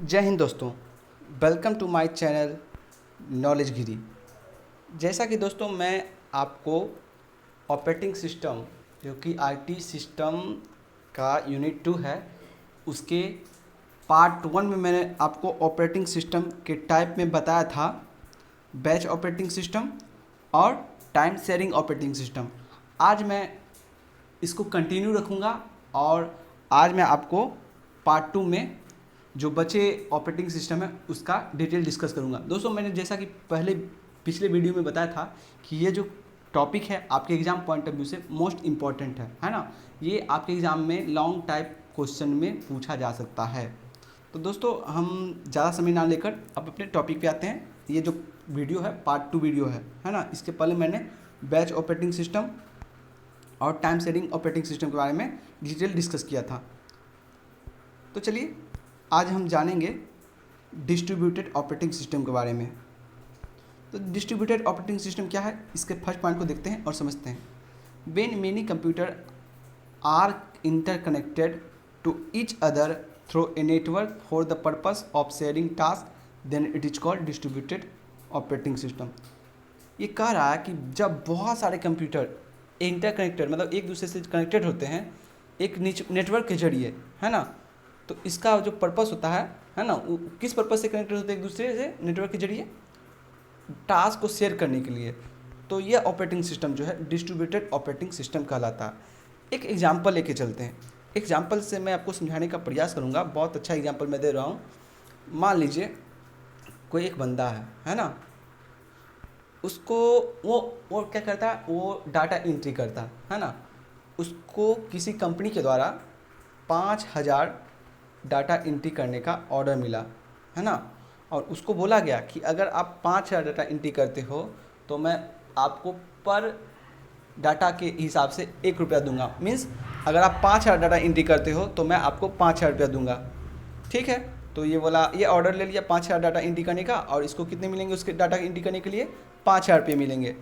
जय हिंद दोस्तों। Welcome to my channel knowledge Giri. जैसा कि दोस्तों मैं आपको ऑपरेटिंग सिस्टम जो कि आईटी सिस्टम का यूनिट 2 है, उसके पार्ट 1 में मैंने आपको ऑपरेटिंग सिस्टम के टाइप में बताया था, बैच ऑपरेटिंग सिस्टम और टाइम शेयरिंग ऑपरेटिंग सिस्टम। आज मैं इसको कंटिन्यू रखूँगा और आज मैं आपको पार्ट 2 में जो बचे ऑपरेटिंग सिस्टम है उसका डिटेल डिस्कस करूंगा। दोस्तों मैंने जैसा कि पिछले वीडियो में बताया था कि ये जो टॉपिक है आपके एग्जाम पॉइंट ऑफ व्यू से मोस्ट इम्पॉर्टेंट है ना। ये आपके एग्जाम में लॉन्ग टाइप क्वेश्चन में पूछा जा सकता है। तो दोस्तों हम ज़्यादा समय ना लेकर अब अपने टॉपिक पे आते हैं। ये जो वीडियो है पार्ट 2 वीडियो है ना। इसके पहले मैंने बैच ऑपरेटिंग सिस्टम और टाइम शेयरिंग ऑपरेटिंग सिस्टम के बारे में डिटेल डिस्कस किया था। तो चलिए आज हम जानेंगे डिस्ट्रीब्यूटेड ऑपरेटिंग सिस्टम के बारे में। तो डिस्ट्रीब्यूटेड ऑपरेटिंग सिस्टम क्या है, इसके फर्स्ट पॉइंट को देखते हैं और समझते हैं। When many computer are interconnected to each other through a network for the purpose of sharing task then it is called distributed operating system. ये कह रहा है कि जब बहुत सारे कंप्यूटर इंटरकनेक्टेड मतलब एक दूसरे से कनेक्टेड होते हैं एक नेटवर्क के जरिए, है ना, तो इसका जो पर्पस होता है ना, वो किस पर्पस से कनेक्टेड होते हैं एक दूसरे से नेटवर्क के जरिए, टास्क को शेयर करने के लिए। तो ये ऑपरेटिंग सिस्टम जो है डिस्ट्रीब्यूटेड ऑपरेटिंग सिस्टम कहलाता है। एक एग्जांपल लेके चलते हैं। एग्जांपल से मैं आपको समझाने का प्रयास करूँगा। बहुत अच्छा एग्जांपल मैं दे रहा हूँ। मान लीजिए कोई एक बंदा है ना, उसको वो क्या करता है, वो डाटा एंट्री करता है ना। उसको किसी कंपनी के द्वारा 5,000 डाटा एंट्री करने का ऑर्डर मिला, है ना, और उसको बोला गया कि अगर आप 5,000 डाटा एंट्री करते हो तो मैं आपको पर डाटा के हिसाब से 1 रुपया दूंगा। मीन्स अगर आप 5,000 डाटा एंट्री करते हो तो मैं आपको 5,000 रुपया दूंगा। ठीक है, तो ये बोला, ये ऑर्डर ले लिया 5,000 डाटा एंट्री करने का, और इसको कितने मिलेंगे, उसके डाटा एंट्री करने के लिए 5,000 रुपये मिलेंगे।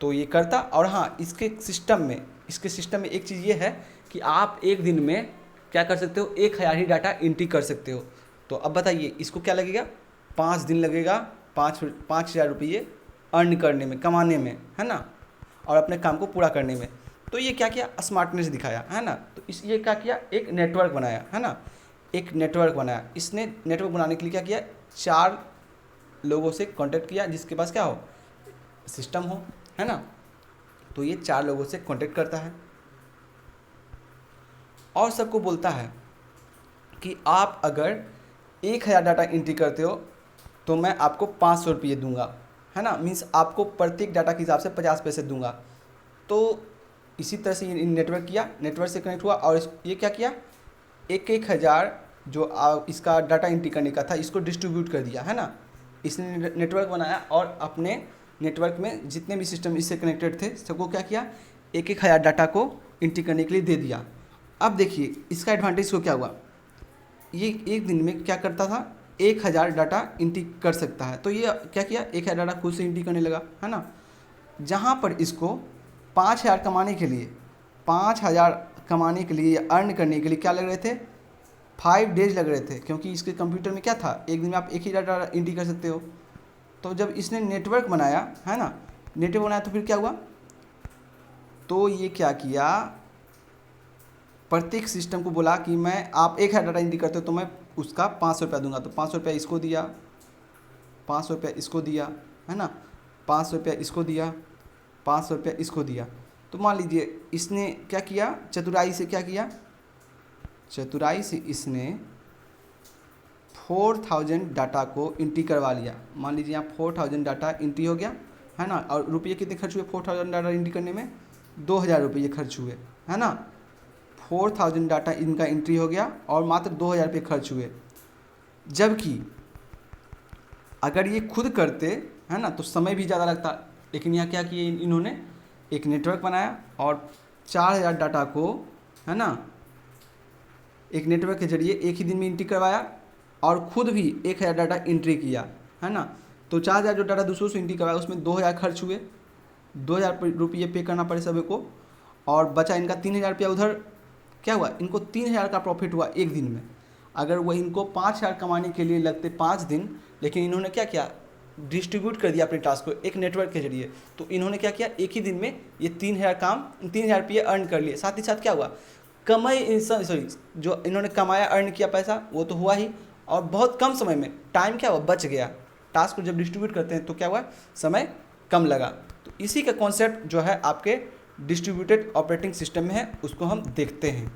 तो ये करता। और हाँ, इसके सिस्टम में एक चीज़ ये है कि आप एक दिन में क्या कर सकते हो, 1,000 ही डाटा एंट्री कर सकते हो। तो अब बताइए इसको क्या लगेगा, 5 दिन लगेगा 5,000 रुपये अर्न करने में, कमाने में, है ना, और अपने काम को पूरा करने में। तो ये क्या किया, स्मार्टनेस दिखाया, है ना। तो ये क्या किया, एक नेटवर्क बनाया, है ना, एक नेटवर्क बनाया। इसने नेटवर्क बनाने के लिए क्या किया, 4 लोगों से कांटेक्ट किया जिसके पास क्या हो, सिस्टम हो, है ना। तो ये 4 लोगों से कांटेक्ट करता है और सबको बोलता है कि आप अगर 1,000 डाटा एंट्री करते हो तो मैं आपको 500 रुपये दूंगा, है ना। मीन्स आपको प्रत्येक डाटा के हिसाब से 50 पैसे दूंगा। तो इसी तरह से ये नेटवर्क किया, नेटवर्क से कनेक्ट हुआ और ये क्या किया, 1,000 जो इसका डाटा एंट्री करने का था इसको डिस्ट्रीब्यूट कर दिया, है ना। इसने नेटवर्क बनाया और अपने नेटवर्क में जितने भी सिस्टम इससे कनेक्टेड थे सबको क्या किया, 1,000 डाटा को एंट्री करने के लिए दे दिया। अब देखिए इसका एडवांटेज को क्या हुआ, ये एक दिन में क्या करता था, 1,000 डाटा एंट्री कर सकता है। तो ये क्या किया, 1,000 डाटा खुद से एंट्री करने लगा, है ना। जहाँ पर इसको 5,000 कमाने के लिए 5,000 कमाने के लिए, अर्न करने के लिए क्या लग रहे थे, 5 डेज लग रहे थे, क्योंकि इसके कंप्यूटर में क्या था, एक दिन में आप 1,000 डाटा एंट्री कर सकते हो। तो जब इसने नेटवर्क बनाया, है ना, नेटवर्क बनाया तो फिर क्या हुआ, तो ये क्या किया, प्रत्येक सिस्टम को बोला कि मैं आप 1,000 डाटा एंट्री करते हो तो मैं उसका 500 रुपया दूंगा। तो 500 रुपया इसको दिया, 500 रुपया इसको दिया, है ना, 500 रुपया इसको दिया, 500 रुपया इसको दिया। तो मान लीजिए इसने क्या किया, चतुराई से क्या किया, चतुराई से इसने 4,000 डाटा को एंट्री करवा लिया। मान लीजिए यहाँ 4,000 डाटा एंट्री हो गया, है ना। और रुपये कितने खर्च हुए 4,000 डाटा एंट्री करने में, 2,000 रुपये खर्च हुए, है ना। 4,000 डाटा इनका एंट्री हो गया और मात्र 2,000 रुपये खर्च हुए। जबकि अगर ये खुद करते, है ना, तो समय भी ज़्यादा लगता। लेकिन यहाँ क्या किए इन्होंने, एक नेटवर्क बनाया और 4,000 डाटा को, है ना, एक नेटवर्क के जरिए एक ही दिन में एंट्री करवाया और खुद भी 1,000 डाटा एंट्री किया, है ना। तो 4,000 जो डाटा दूसरों से एंट्री करवाया उसमें 2,000 खर्च हुए, 2,000 रुपये पे करना पड़े सभी को, और बचा इनका 3,000 रुपया। उधर क्या हुआ, इनको 3,000 का प्रॉफिट हुआ एक दिन में। अगर वो इनको 5,000 कमाने के लिए लगते 5 दिन, लेकिन इन्होंने क्या किया, डिस्ट्रीब्यूट कर दिया अपने टास्क को एक नेटवर्क के जरिए, तो इन्होंने क्या किया, एक ही दिन में ये 3,000 रुपये अर्न कर लिए। साथ ही साथ क्या हुआ, कमाई सॉरी जो इन्होंने कमाया अर्न किया पैसा वो तो हुआ ही, और बहुत कम समय में टाइम क्या हुआ, बच गया। टास्क को जब डिस्ट्रीब्यूट करते हैं तो क्या हुआ, समय कम लगा। तो इसी का कॉन्सेप्ट जो है आपके डिस्ट्रीब्यूटेड ऑपरेटिंग सिस्टम में है, उसको हम देखते हैं।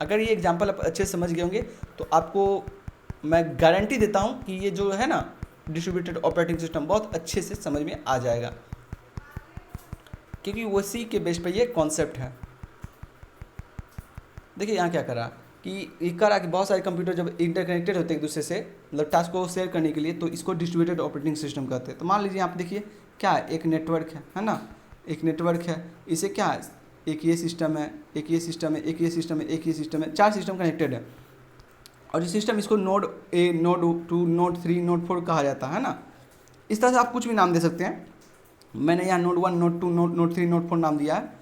अगर ये एग्जांपल आप अच्छे से समझ गए होंगे तो आपको मैं गारंटी देता हूँ कि ये जो है ना डिस्ट्रीब्यूटेड ऑपरेटिंग सिस्टम बहुत अच्छे से समझ में आ जाएगा, क्योंकि उसी के बेस पे ये कॉन्सेप्ट है। देखिए यहाँ क्या करा कि ये करा कि बहुत सारे कंप्यूटर जब इंटरकनेक्टेड होते हैं एक दूसरे से, मतलब टास्क को शेयर करने के लिए, तो इसको डिस्ट्रीब्यूटेड ऑपरेटिंग सिस्टम कहते हैं। तो मान लीजिए आप देखिए क्या है, एक नेटवर्क है ना, एक नेटवर्क है, इसे क्या है, एक ये सिस्टम है, एक ये सिस्टम है, एक ये सिस्टम है, एक ये सिस्टम है, 4 सिस्टम कनेक्टेड है। और ये सिस्टम इसको node A, node 2, node 3, node 4 कहा जाता है ना। इस तरह से आप कुछ भी नाम दे सकते हैं। मैंने यहाँ नोड 1, नोड 2, नोड 3, नोड 4 नाम दिया है।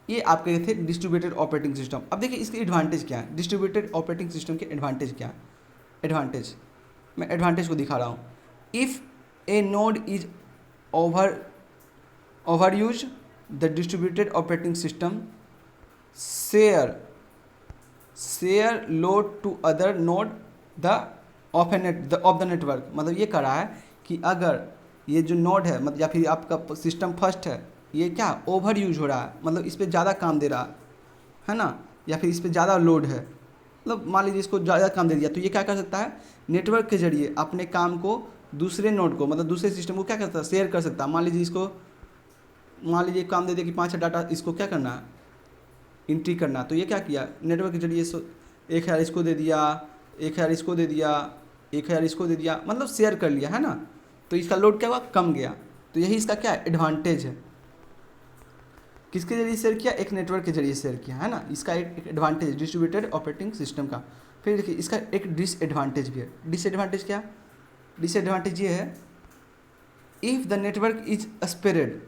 ये आपके थे डिस्ट्रीब्यूटेड ऑपरेटिंग सिस्टम। अब देखिए इसके एडवांटेज क्या है, डिस्ट्रीब्यूटेड ऑपरेटिंग सिस्टम के एडवांटेज क्या है। एडवांटेज, मैं एडवांटेज को दिखा रहा हूँ। If a node is over use the distributed operating system share load to other node of the network. मतलब ये कह रहा है कि अगर ये जो नोड है, मतलब या फिर आपका सिस्टम फर्स्ट है, ये क्या ओवर यूज हो रहा है, मतलब इस पर ज़्यादा काम दे रहा है ना, या फिर इस पर ज़्यादा लोड है, मतलब मान लीजिए इसको ज़्यादा काम दे दिया, तो ये क्या कर सकता है, नेटवर्क के जरिए अपने काम को दूसरे नोड को, मतलब दूसरे सिस्टम को क्या करता है, शेयर कर सकता है। मान लीजिए काम दे दिया कि 5 डाटा इसको क्या करना है, एंट्री करना। तो ये क्या किया, नेटवर्क के जरिए 1,000 इसको दे दिया, 1,000 इसको दे दिया, 1,000 इसको दे दिया, मतलब शेयर कर लिया है ना। तो इसका लोड क्या हुआ, कम गया। तो यही इसका क्या एडवांटेज है। किसके जरिए शेयर किया, एक नेटवर्क के जरिए शेयर किया है ना। इसका एक एडवांटेज डिस्ट्रीब्यूटेड ऑपरेटिंग सिस्टम का। फिर देखिए इसका एक डिसएडवांटेज भी है। डिसएडवांटेज क्या, डिसएडवांटेज ये है, if the network is spread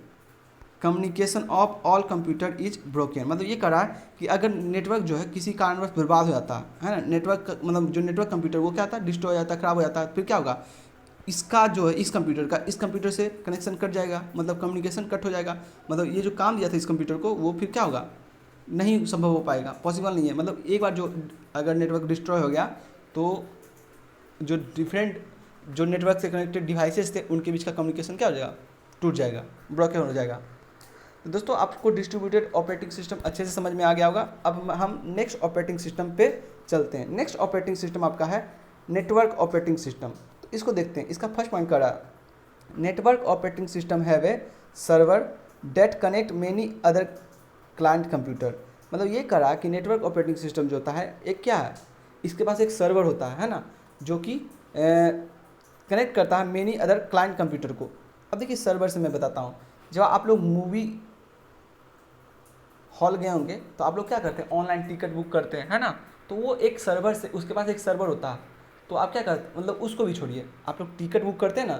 communication of all computer is broken. मतलब ये करा कि अगर नेटवर्क जो है किसी कारणवश बर्बाद हो जाता है ना, नेटवर्क मतलब जो नेटवर्क कंप्यूटर वो क्या होता है, डिस्ट्रॉय हो जाता है, खराब हो जाता है, फिर क्या होगा, इसका जो है इस कंप्यूटर से कनेक्शन कट जाएगा, मतलब कम्युनिकेशन कट हो जाएगा। मतलब ये जो काम दिया था इस कंप्यूटर को वो फिर क्या होगा, नहीं संभव हो पाएगा, पॉसिबल नहीं है। मतलब एक बार जो अगर नेटवर्क डिस्ट्रॉय हो गया तो जो डिफरेंट जो नेटवर्क से कनेक्टेड डिवाइसेस थे उनके बीच का कम्युनिकेशन क्या हो जाएगा, टूट जाएगा, ब्रोकन हो जाएगा। तो दोस्तों आपको डिस्ट्रीब्यूटेड ऑपरेटिंग सिस्टम अच्छे से समझ में आ गया होगा। अब हम नेक्स्ट ऑपरेटिंग सिस्टम पे चलते हैं। नेक्स्ट ऑपरेटिंग सिस्टम आपका है नेटवर्क ऑपरेटिंग सिस्टम। तो इसको देखते हैं। इसका फर्स्ट पॉइंट करा, network operating system have a server that connect many other client computer. मतलब ये करा कि नेटवर्क ऑपरेटिंग सिस्टम जो होता है एक क्या है, इसके पास एक सर्वर होता है ना, जो कि कनेक्ट करता है मेनी अदर क्लाइंट कंप्यूटर को। अब देखिए सर्वर से मैं बताता हूँ, जब आप लोग मूवी हॉल गए होंगे तो आप लोग क्या करते हैं, ऑनलाइन टिकट बुक करते हैं है ना। तो वो एक सर्वर से, उसके पास एक सर्वर होता है। तो आप क्या करते, मतलब उसको भी छोड़िए, आप लोग टिकट बुक करते हैं ना,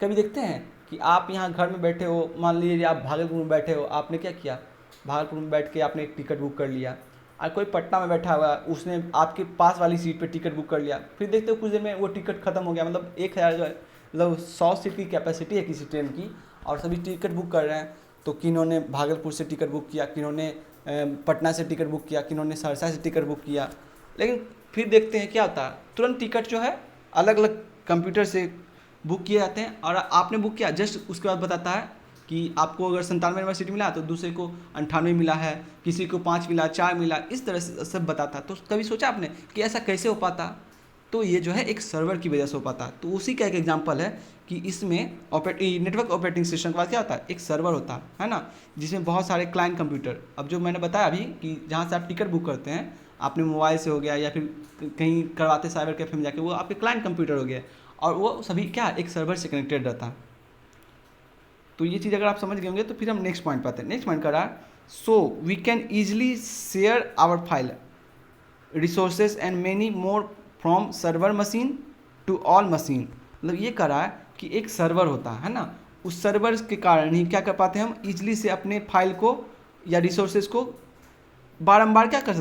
कभी देखते हैं कि आप यहाँ घर में बैठे हो, मान लीजिए आप भागलपुर में बैठे हो, आपने क्या किया, भागलपुर में बैठ के आपने एक टिकट बुक कर लिया, और कोई पटना में बैठा हुआ उसने आपके पास वाली सीट पे टिकट बुक कर लिया, फिर देखते हो कुछ देर में वो टिकट खत्म हो गया। मतलब 1,000 जो है, मतलब 100 सीट की कैपेसिटी है किसी ट्रेन की, और सभी टिकट बुक कर रहे हैं। तो किन्होंने भागलपुर से टिकट बुक किया, किन्होंने पटना से टिकट बुक किया, किन्होंने सहरसा से टिकट बुक किया, लेकिन फिर देखते हैं क्या होता है, तुरंत टिकट जो है अलग अलग कंप्यूटर से बुक किए जाते हैं। और आपने बुक किया, जस्ट उसके बाद बताता है कि आपको अगर 97 नंबर सीट मिला तो दूसरे को 98 मिला है, किसी को 5 मिला, 4 मिला, इस तरह से सब बताता। तो कभी सोचा आपने कि ऐसा कैसे हो पाता, तो ये जो है एक सर्वर की वजह से हो पाता। तो उसी का एक एग्जांपल है कि इसमें नेटवर्क ऑपरेटिंग सिस्टम के बाद क्या होता है, एक सर्वर होता है ना, जिसमें बहुत सारे क्लाइंट कंप्यूटर, अब जो मैंने बताया अभी कि जहाँ से आप टिकट बुक करते हैं, आपने मोबाइल से हो गया या फिर कहीं करवाते साइबर कैफे में जाके, वो आपके क्लाइंट कंप्यूटर हो गया, और वो सभी क्या एक सर्वर से कनेक्टेड रहता है। तो ये चीज़ अगर आप समझ गए होंगे तो फिर हम नेक्स्ट पॉइंट पर आते हैं। नेक्स्ट पॉइंट करा, so we can easily share our file resources and many more from server machine to all machine. मतलब ये करा है कि एक सर्वर होता है ना, उस सर्वर के कारण ही क्या कर पाते हैं हम, ईजिली से अपने फाइल को या रिसोर्सेज को बारंबार क्या कर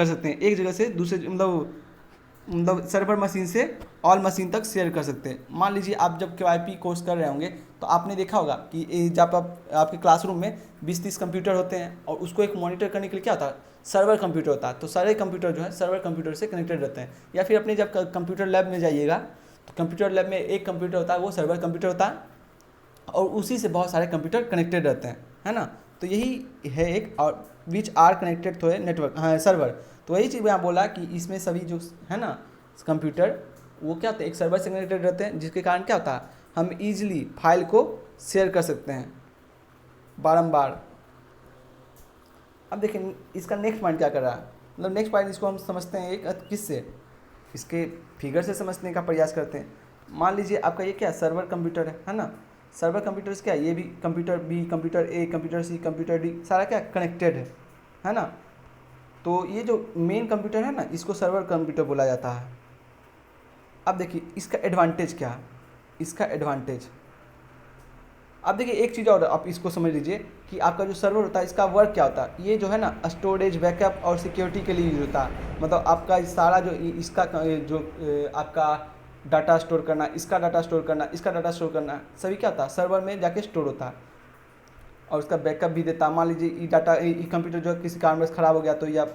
सकते हैं, एक जगह से दूसरे, मतलब मतलब सर्वर मशीन से ऑल मशीन तक शेयर कर सकते हैं। मान लीजिए आप जब KYP कोर्स कर रहे होंगे तो आपने देखा होगा कि जब आपके क्लासरूम में 20-30 कंप्यूटर होते हैं और उसको एक मॉनिटर करने के लिए क्या होता है, सर्वर कंप्यूटर होता है। तो सारे कंप्यूटर जो है सर्वर कंप्यूटर से कनेक्टेड रहते हैं। या फिर अपने जब कंप्यूटर लैब में जाइएगा तो कंप्यूटर लैब में एक कंप्यूटर होता है, वो सर्वर कंप्यूटर होता है और उसी से बहुत सारे कंप्यूटर कनेक्टेड रहते हैं, है ना। तो यही है एक और विच आर कनेक्टेड तो है नेटवर्क, हाँ सर्वर। तो वही चीज़ मैं बोला कि इसमें सभी जो है ना कंप्यूटर वो क्या होते हैं, एक सर्वर से कनेक्टेड रहते हैं, जिसके कारण क्या होता है हम इजीली फाइल को शेयर कर सकते हैं बारंबार। अब देखिए इसका नेक्स्ट पॉइंट क्या कर रहा है, मतलब नेक्स्ट पॉइंट इसको हम समझते हैं एक किससे, इसके फिगर से समझने का प्रयास करते हैं। मान लीजिए आपका ये क्या सर्वर कंप्यूटर है ना। सर्वर कंप्यूटर्स क्या है, ये भी कंप्यूटर बी, कंप्यूटर ए, कंप्यूटर सी, कंप्यूटर डी, सारा क्या कनेक्टेड है ना। तो ये जो मेन कंप्यूटर है ना इसको सर्वर कंप्यूटर बोला जाता है। अब देखिए इसका एडवांटेज क्या है, इसका एडवांटेज अब देखिए एक चीज़ और आप इसको समझ लीजिए कि आपका जो सर्वर होता है इसका वर्क क्या होता है। ये जो है ना स्टोरेज, बैकअप और सिक्योरिटी के लिए यूज होता है। मतलब आपका सारा जो इसका जो आपका डाटा स्टोर करना, इसका डाटा स्टोर करना, इसका डाटा स्टोर करना, सभी क्या होता है सर्वर में जाके स्टोर होता है और उसका बैकअप भी देता है। मान लीजिए ये डाटा, ये कंप्यूटर जो किसी कारणवश ख़राब हो गया तो या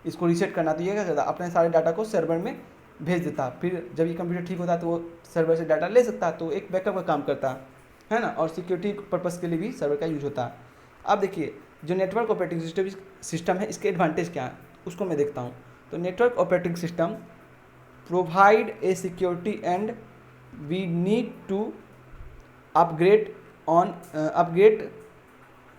इसको रीसेट करना, तो ये क्या करता है अपने सारे डाटा को सर्वर में भेज देता है। फिर जब ये कंप्यूटर ठीक होता है तो वो सर्वर से डाटा ले सकता है, तो एक बैकअप का काम करता है ना। और सिक्योरिटी पर्पज़ के लिए भी सर्वर का यूज होता है। अब देखिए जो नेटवर्क ऑपरेटिंग सिस्टम है इसके एडवांटेज क्या है उसको मैं देखता हूँ। तो network operating system provide a security and we need to upgrade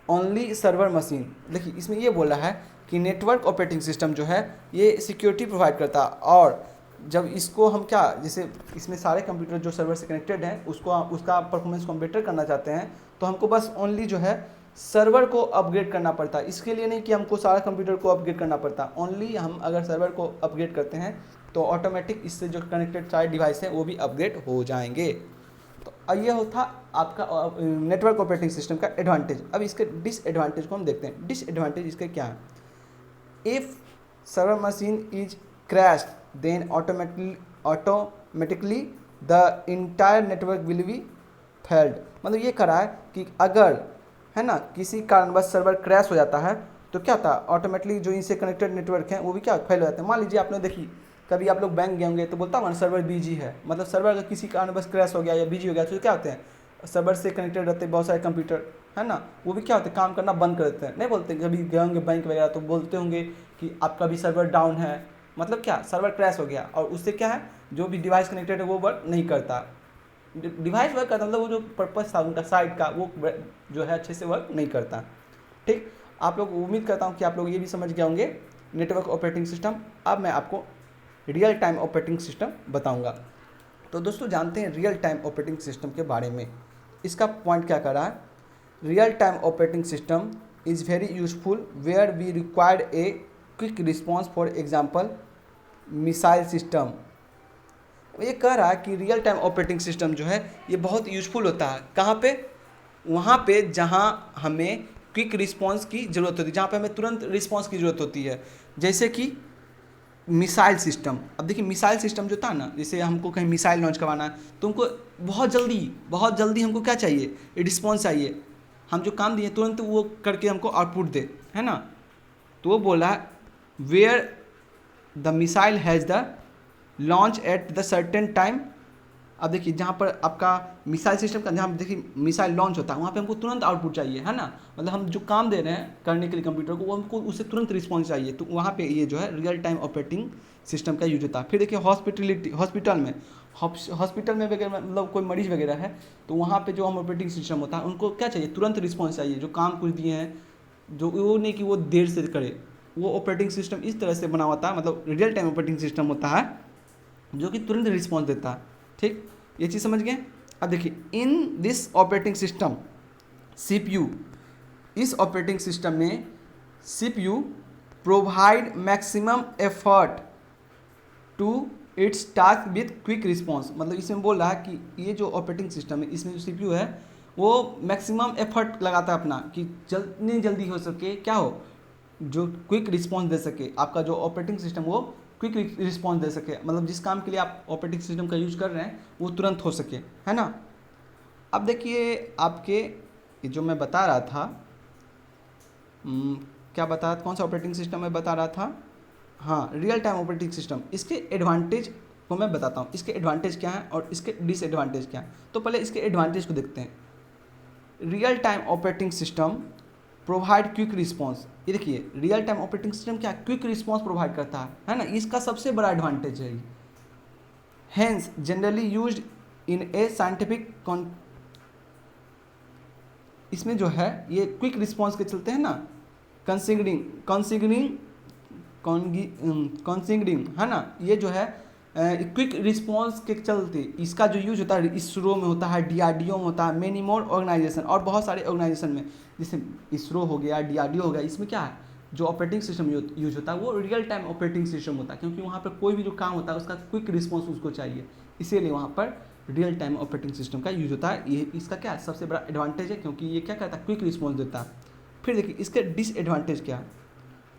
only server machine. देखिए इसमें ये बोला है कि नेटवर्क ऑपरेटिंग सिस्टम जो है ये सिक्योरिटी प्रोवाइड करता है, और जब इसको हम क्या, जैसे इसमें सारे कंप्यूटर जो सर्वर से कनेक्टेड हैं उसका परफॉर्मेंस को हम बेटर करना चाहते हैं तो हमको बस ओनली जो है सर्वर को अपग्रेड करना पड़ता है। इसके लिए नहीं कि हमको सारा कंप्यूटर को अपग्रेड करना पड़ता, ओनली हम अगर सर्वर को अपग्रेड करते हैं तो ऑटोमेटिक इससे जो कनेक्टेड सारे डिवाइस हैं वो भी अपग्रेड हो जाएंगे। तो ये होता आपका नेटवर्क ऑपरेटिंग सिस्टम का एडवांटेज। अब इसके डिसएडवांटेज को हम देखते हैं। डिसएडवांटेज इसके क्या है, if server machine is crash then automatically the entire network will be failed. मतलब ये कह रहा है कि अगर है ना किसी कारणवश सर्वर क्रैश हो जाता है तो क्या होता है ऑटोमेटिकली जो इनसे कनेक्टेड नेटवर्क हैं वो भी क्या फेल हो जाते हैं। मान लीजिए आपने देखी कभी आप लोग बैंक गए होंगे तो बोलता हूँ सर्वर बिजी है, मतलब सर्वर अगर किसी कारणवश क्रैश हो गया या बिजी हो गया तो क्या होते हैं सर्वर से कनेक्टेड रहते हैं बहुत सारे कंप्यूटर, है ना, वो भी क्या होते हैं काम करना बंद कर देते हैं। नहीं बोलते कभी गए होंगे बैंक वगैरह तो बोलते होंगे कि आपका भी सर्वर डाउन है, मतलब क्या सर्वर क्रैश हो गया और उससे क्या है जो भी डिवाइस कनेक्टेड है वो वर्क नहीं करता। डिवाइस वर्क करता मतलब वो जो पर्पस था उनका साइट का वो जो है अच्छे से वर्क नहीं करता। ठीक, आप लोग उम्मीद करता हूँ कि आप लोग ये भी समझ गए होंगे नेटवर्क ऑपरेटिंग सिस्टम। अब मैं आपको रियल टाइम ऑपरेटिंग सिस्टम बताऊंगा। तो दोस्तों जानते हैं रियल टाइम ऑपरेटिंग सिस्टम के बारे में, इसका पॉइंट क्या कर रहा है। Real time operating system is very useful where we required a quick response, for example missile system. ये कह रहा है कि रियल टाइम ऑपरेटिंग सिस्टम जो है ये बहुत यूजफुल होता है। कहाँ पे, वहाँ पे जहाँ हमें क्विक रिस्पॉन्स की ज़रूरत होती है, जहाँ पे हमें तुरंत रिस्पॉन्स की ज़रूरत होती है, जैसे कि मिसाइल सिस्टम। अब देखिए मिसाइल सिस्टम जो था ना, जैसे हमको कहीं मिसाइल लॉन्च करवाना है तो हमको बहुत जल्दी हमको क्या चाहिए, रिस्पॉन्स चाहिए। हम जो काम दिए तुरंत वो करके हमको आउटपुट दे, है ना। तो वो बोला where the missile has the launch at the certain time. अब देखिए जहाँ पर आपका मिसाइल सिस्टम का, जहाँ देखिए मिसाइल लॉन्च होता है वहाँ पे हमको तुरंत आउटपुट चाहिए, है ना, मतलब हम जो काम दे रहे हैं करने के लिए कंप्यूटर को वो हमको उससे तुरंत रिस्पॉन्स चाहिए। तो वहाँ पे ये जो है रियल टाइम ऑपरेटिंग सिस्टम का यूज होता है। फिर देखिए हॉस्पिटल में वगैरह, मतलब कोई मरीज वगैरह है तो वहाँ पर जो हम ऑपरेटिंग सिस्टम होता है उनको क्या चाहिए, तुरंत रिस्पॉन्स चाहिए। जो काम कुछ दिए हैं जो वो नहीं कि वो देर से करे, वो ऑपरेटिंग सिस्टम इस तरह से बना होता है, मतलब रियल टाइम ऑपरेटिंग सिस्टम होता है जो कि तुरंत रिस्पॉन्स देता है। ठीक, ये चीज़ समझ गए। अब देखिए in this operating system CPU, इस ऑपरेटिंग सिस्टम में CPU provide maximum effort to its task with quick response. मतलब इसमें बोल रहा है कि ये जो ऑपरेटिंग सिस्टम है इसमें जो CPU है वो मैक्सिमम एफर्ट लगाता है अपना कि जितनी जल्दी हो सके क्या हो, जो क्विक रिस्पॉन्स दे सके। आपका जो ऑपरेटिंग सिस्टम वो क्विक रिस्पॉन्स दे सके, मतलब जिस काम के लिए आप ऑपरेटिंग सिस्टम का यूज कर रहे हैं वो तुरंत हो सके, है ना। अब देखिए आपके ये जो मैं बता रहा था, क्या बता कौन सा ऑपरेटिंग सिस्टम मैं बता रहा था, हाँ रियल टाइम ऑपरेटिंग सिस्टम। इसके एडवांटेज को मैं बताता हूँ, इसके एडवांटेज क्या हैं और इसके डिसएडवांटेज क्या हैं। तो पहले इसके एडवांटेज को देखते हैं। Real time operating system provide quick response. ये देखिए रियल टाइम ऑपरेटिंग सिस्टम क्या क्विक रिस्पॉन्स प्रोवाइड करता है ना, इसका सबसे बड़ा एडवांटेज है। Hence generally used in a scientific इसमें जो है ये क्विक रिस्पॉन्स के चलते हैं ना, कॉन्सिगरिंग है ना, ये जो है क्विक रिस्पॉन्स के चलते इसका जो यूज होता है इसरो में होता है, डीआरडीओ में होता है, मेनी मोर ऑर्गेनाइजेशन और बहुत सारे ऑर्गेनाइजेशन में, जैसे इसरो हो गया, डीआरडीओ हो गया। इसमें क्या है जो ऑपरेटिंग सिस्टम यूज होता है वो रियल टाइम ऑपरेटिंग सिस्टम होता है, क्योंकि वहाँ पर कोई भी जो काम होता है उसका क्विक रिस्पॉन्स उसको चाहिए, इसीलिए वहाँ पर रियल टाइम ऑपरेटिंग सिस्टम का यूज होता है। ये इसका क्या है सबसे बड़ा एडवांटेज है, क्योंकि ये क्या करता है क्विक रिस्पॉन्स देता है। फिर देखिए इसके डिसएडवांटेज क्या है।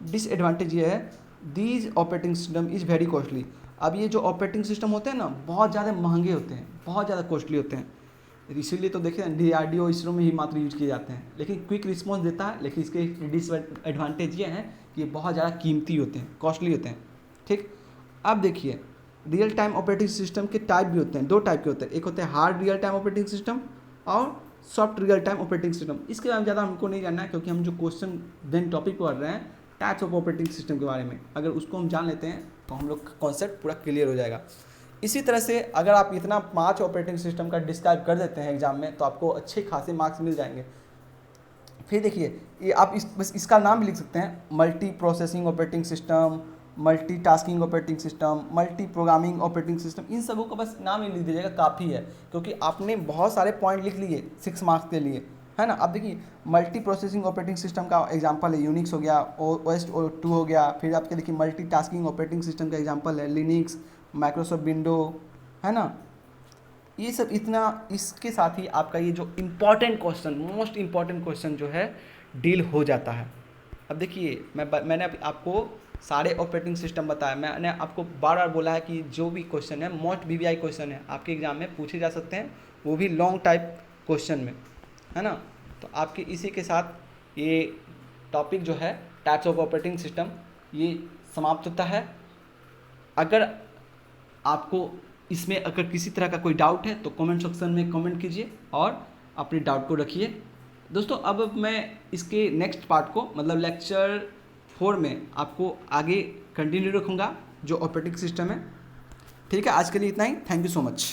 डिसएडवांटेज ये है these operating system is very costly. अब ये जो ऑपरेटिंग सिस्टम होते हैं ना बहुत ज़्यादा महंगे होते हैं, बहुत ज़्यादा कॉस्टली होते हैं, इसीलिए तो देखें डीआरडीओ इसरो में ही मात्र यूज किए जाते हैं। लेकिन क्विक रिस्पॉन्स देता है, लेकिन इसके डिसएडवांटेज ये हैं कि ये बहुत ज़्यादा कीमती होते हैं, कॉस्टली होते हैं। ठीक, अब देखिए रियल टाइम ऑपरेटिंग सिस्टम के टाइप भी होते हैं, दो टाइप के होते हैं, एक होते हैं hard real time operating system और soft real time operating system. इसके बारे में ज़्यादा हमको नहीं जानना है, क्योंकि हम जो क्वेश्चन देन टॉपिक पढ़ रहे हैं टाइप्स ऑफ ऑपरेटिंग सिस्टम के बारे में, अगर उसको हम जान लेते हैं तो हम लोग का कॉन्सेप्ट पूरा क्लियर हो जाएगा। इसी तरह से अगर आप इतना 5 ऑपरेटिंग सिस्टम का डिस्क्राइब कर देते हैं एग्जाम में तो आपको अच्छे खासे मार्क्स मिल जाएंगे। फिर देखिए ये आप बस इसका नाम भी लिख सकते हैं, multi processing operating system, multi tasking operating system, multi programming operating system, इन सबों का बस नाम ही लिख दीजिएगा काफ़ी है, क्योंकि आपने बहुत सारे पॉइंट लिख लिए 6 मार्क्स के लिए, है ना। अब देखिए मल्टी प्रोसेसिंग ऑपरेटिंग सिस्टम का एग्जांपल है यूनिक्स हो गया, OS 2 हो गया। फिर आपके देखिए मल्टी टास्किंग ऑपरेटिंग सिस्टम का एग्जांपल है लिनक्स, माइक्रोसॉफ्ट विंडो, है ना। ये सब इतना, इसके साथ ही आपका ये जो important question, most important question जो है डील हो जाता है। अब देखिए मैंने आपको सारे ऑपरेटिंग सिस्टम बताया, मैंने आपको बार बार बोला है कि जो भी क्वेश्चन है मोस्ट VVI क्वेश्चन है आपके एग्जाम में पूछे जा सकते हैं, वो भी लॉन्ग टाइप क्वेश्चन में, है ना। तो आपके इसी के साथ ये टॉपिक जो है टाइप्स ऑफ ऑपरेटिंग सिस्टम ये समाप्त होता है। अगर आपको इसमें अगर किसी तरह का कोई डाउट है तो कमेंट सेक्शन में कमेंट कीजिए और अपने डाउट को रखिए। दोस्तों अब मैं इसके नेक्स्ट पार्ट को मतलब लेक्चर 4 में आपको आगे कंटिन्यू रखूँगा जो ऑपरेटिंग सिस्टम है। ठीक है, आज के लिए इतना ही। Thank you so much.